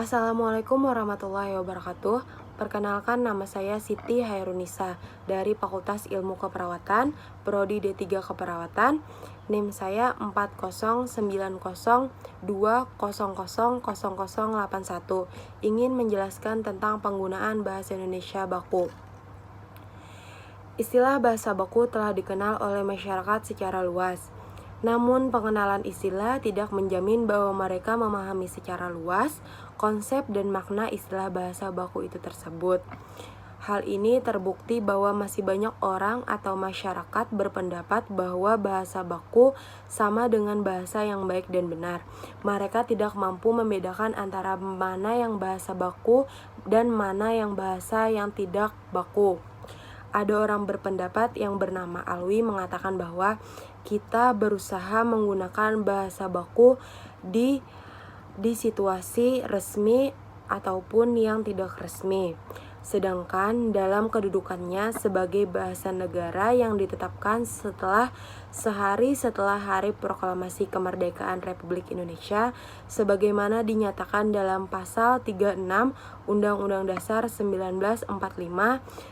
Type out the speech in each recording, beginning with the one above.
Assalamualaikum warahmatullahi wabarakatuh. Perkenalkan, nama saya Siti Hairunisa dari Fakultas Ilmu Keperawatan, Prodi D3 Keperawatan. NIM saya 409020000081. Ingin menjelaskan tentang penggunaan bahasa Indonesia baku. Istilah bahasa baku telah dikenal oleh masyarakat secara luas. Namun, pengenalan istilah tidak menjamin bahwa mereka memahami secara luas konsep dan makna istilah bahasa baku itu tersebut. Hal ini terbukti bahwa masih banyak orang atau masyarakat berpendapat bahwa bahasa baku sama dengan bahasa yang baik dan benar. Mereka tidak mampu membedakan antara mana yang bahasa baku dan mana yang bahasa yang tidak baku. Ada orang berpendapat yang bernama Alwi mengatakan bahwa kita berusaha menggunakan bahasa baku di situasi resmi ataupun yang tidak resmi. Sedangkan dalam kedudukannya sebagai bahasa negara yang ditetapkan sehari setelah Hari Proklamasi Kemerdekaan Republik Indonesia, sebagaimana dinyatakan dalam Pasal 36 Undang-Undang Dasar 1945,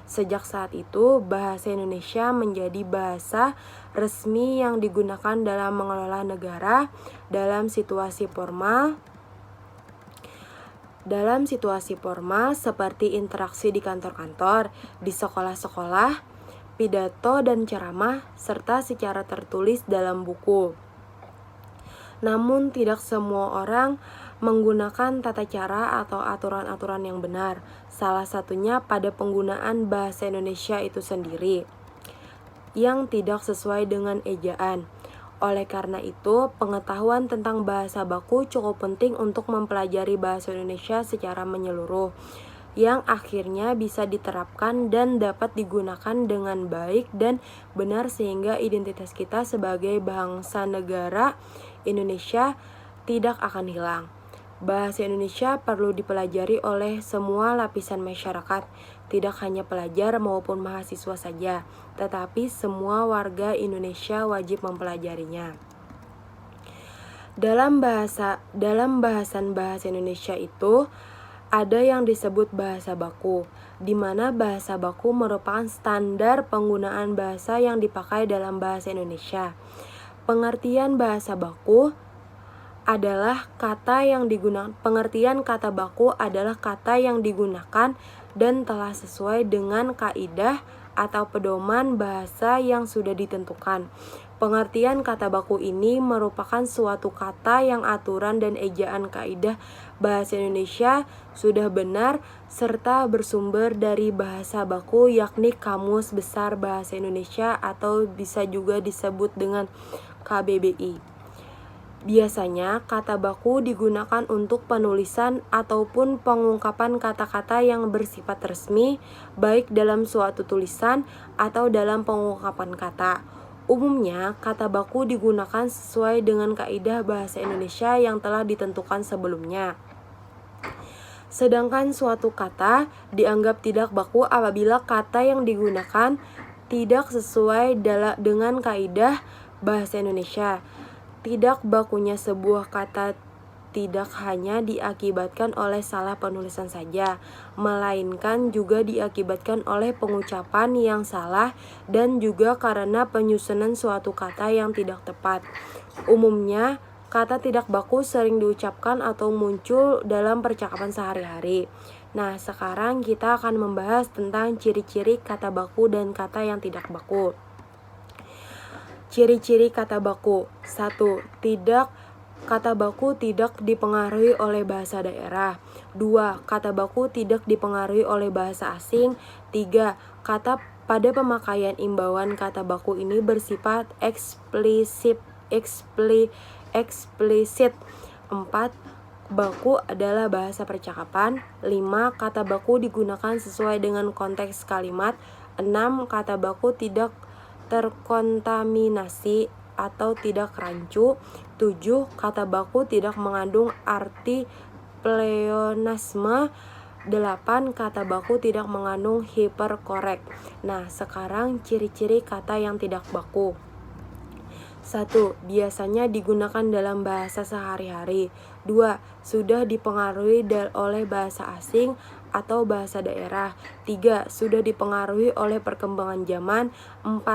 sejak saat itu bahasa Indonesia menjadi bahasa resmi yang digunakan dalam mengelola negara dalam situasi formal seperti interaksi di kantor-kantor, di sekolah-sekolah, pidato dan ceramah, serta secara tertulis dalam buku. Namun tidak semua orang menggunakan tata cara atau aturan-aturan yang benar, salah satunya pada penggunaan bahasa Indonesia itu sendiri, yang tidak sesuai dengan ejaan. Oleh karena itu, pengetahuan tentang bahasa baku cukup penting untuk mempelajari bahasa Indonesia secara menyeluruh, yang akhirnya bisa diterapkan dan dapat digunakan dengan baik dan benar sehingga identitas kita sebagai bangsa negara Indonesia tidak akan hilang. Bahasa Indonesia perlu dipelajari oleh semua lapisan masyarakat, tidak hanya pelajar maupun mahasiswa saja, tetapi semua warga Indonesia wajib mempelajarinya. Dalam bahasan bahasa Indonesia itu ada yang disebut bahasa baku, di mana bahasa baku merupakan standar penggunaan bahasa yang dipakai dalam bahasa Indonesia. Pengertian bahasa baku adalah pengertian kata baku adalah kata yang digunakan dan telah sesuai dengan kaidah atau pedoman bahasa yang sudah ditentukan. Pengertian kata baku ini merupakan suatu kata yang aturan dan ejaan kaidah bahasa Indonesia sudah benar serta bersumber dari bahasa baku, yakni Kamus Besar Bahasa Indonesia atau bisa juga disebut dengan KBBI. Biasanya, kata baku digunakan untuk penulisan ataupun pengungkapan kata-kata yang bersifat resmi, baik dalam suatu tulisan atau dalam pengungkapan kata. Umumnya, kata baku digunakan sesuai dengan kaidah bahasa Indonesia yang telah ditentukan sebelumnya. Sedangkan suatu kata dianggap tidak baku apabila kata yang digunakan tidak sesuai dengan kaidah bahasa Indonesia. Tidak bakunya sebuah kata tidak hanya diakibatkan oleh salah penulisan saja, melainkan juga diakibatkan oleh pengucapan yang salah dan juga karena penyusunan suatu kata yang tidak tepat. Umumnya, kata tidak baku sering diucapkan atau muncul dalam percakapan sehari-hari. Nah, sekarang kita akan membahas tentang ciri-ciri kata baku dan kata yang tidak baku. Ciri-ciri kata baku. 1. Kata baku tidak dipengaruhi oleh bahasa daerah. 2. Kata baku tidak dipengaruhi oleh bahasa asing. 3. Kata pada pemakaian imbauan kata baku ini bersifat eksplisit. 4. Baku adalah bahasa percakapan. 5. Kata baku digunakan sesuai dengan konteks kalimat. 6. Kata baku tidak terkontaminasi atau tidak rancu. 7. Kata baku tidak mengandung arti pleonasme. 8. Kata baku tidak mengandung hiperkorek. Nah, sekarang ciri-ciri kata yang tidak baku. 1. Biasanya digunakan dalam bahasa sehari-hari. 2. Sudah dipengaruhi oleh bahasa asing atau bahasa daerah. 3. Sudah dipengaruhi oleh perkembangan zaman. 4.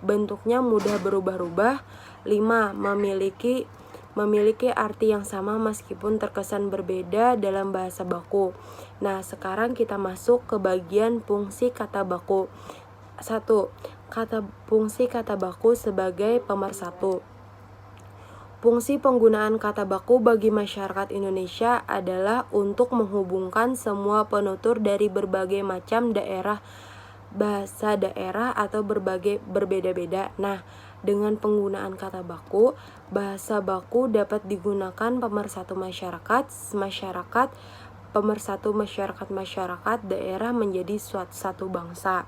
Bentuknya mudah berubah-ubah. 5. Memiliki arti yang sama meskipun terkesan berbeda dalam bahasa baku. Nah, sekarang kita masuk ke bagian fungsi kata baku. 1. Fungsi kata baku sebagai pemersatu. Fungsi penggunaan kata baku bagi masyarakat Indonesia adalah untuk menghubungkan semua penutur dari berbagai macam daerah, bahasa daerah atau berbeda-beda. Nah, dengan penggunaan kata baku, bahasa baku dapat digunakan pemersatu masyarakat daerah menjadi satu bangsa.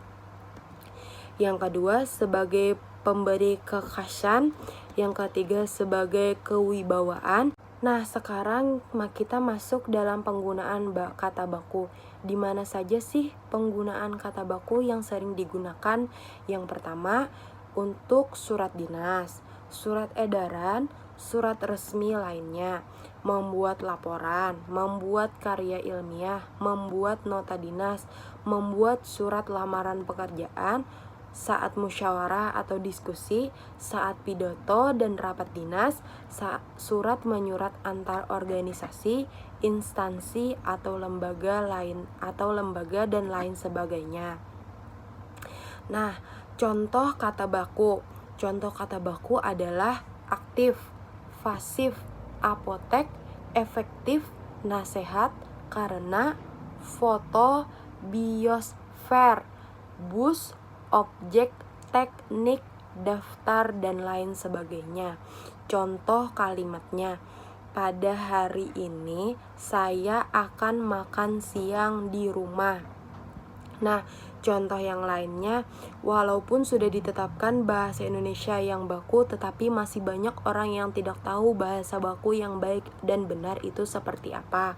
Yang kedua, sebagai pemberi kekhasan. Yang ketiga, sebagai kewibawaan. Nah, sekarang kita masuk dalam penggunaan kata baku. Di mana saja sih penggunaan kata baku yang sering digunakan? Yang pertama, untuk surat dinas, surat edaran, surat resmi lainnya, membuat laporan, membuat karya ilmiah, membuat nota dinas, membuat surat lamaran pekerjaan, saat musyawarah atau diskusi, saat pidato dan rapat dinas, surat menyurat antar organisasi, instansi atau lembaga dan lain sebagainya. Nah, contoh kata baku. Contoh kata baku adalah aktif, pasif, apotek, efektif, nasihat, karena, foto, biosfer, bus, objek, teknik, daftar, dan lain sebagainya. Contoh kalimatnya, pada hari ini saya akan makan siang di rumah. Nah, contoh yang lainnya, walaupun sudah ditetapkan bahasa Indonesia yang baku, tetapi masih banyak orang yang tidak tahu bahasa baku yang baik dan benar itu seperti apa,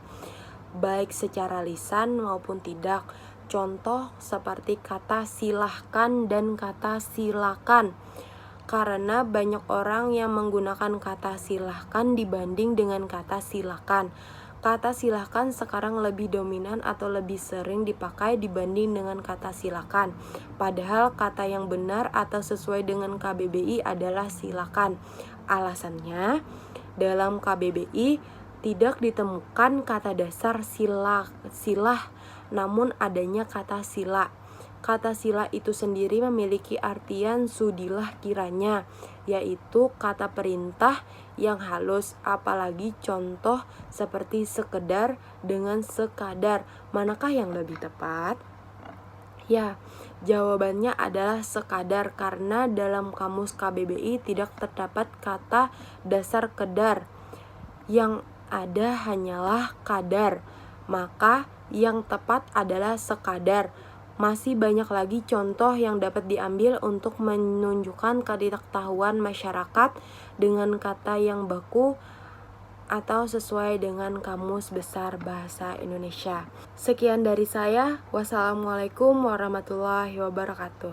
baik secara lisan maupun tidak. Contoh seperti kata silahkan dan kata silakan. Karena banyak orang yang menggunakan kata silahkan dibanding dengan kata silakan. Kata silahkan sekarang lebih dominan atau lebih sering dipakai dibanding dengan kata silakan. Padahal kata yang benar atau sesuai dengan KBBI adalah silakan. Alasannya, dalam KBBI tidak ditemukan kata dasar silah, namun adanya kata sila. Kata sila itu sendiri memiliki artian sudilah kiranya, yaitu kata perintah yang halus. Apalagi contoh seperti sekedar dengan sekadar. Manakah yang lebih tepat? Ya, jawabannya adalah sekadar, karena dalam kamus KBBI tidak terdapat kata dasar kedar. Yang ada hanyalah kadar. Maka yang tepat adalah sekadar. Masih banyak lagi contoh yang dapat diambil untuk menunjukkan ketidaktahuan masyarakat dengan kata yang baku atau sesuai dengan Kamus Besar Bahasa Indonesia. Sekian dari saya. Wassalamualaikum warahmatullahi wabarakatuh.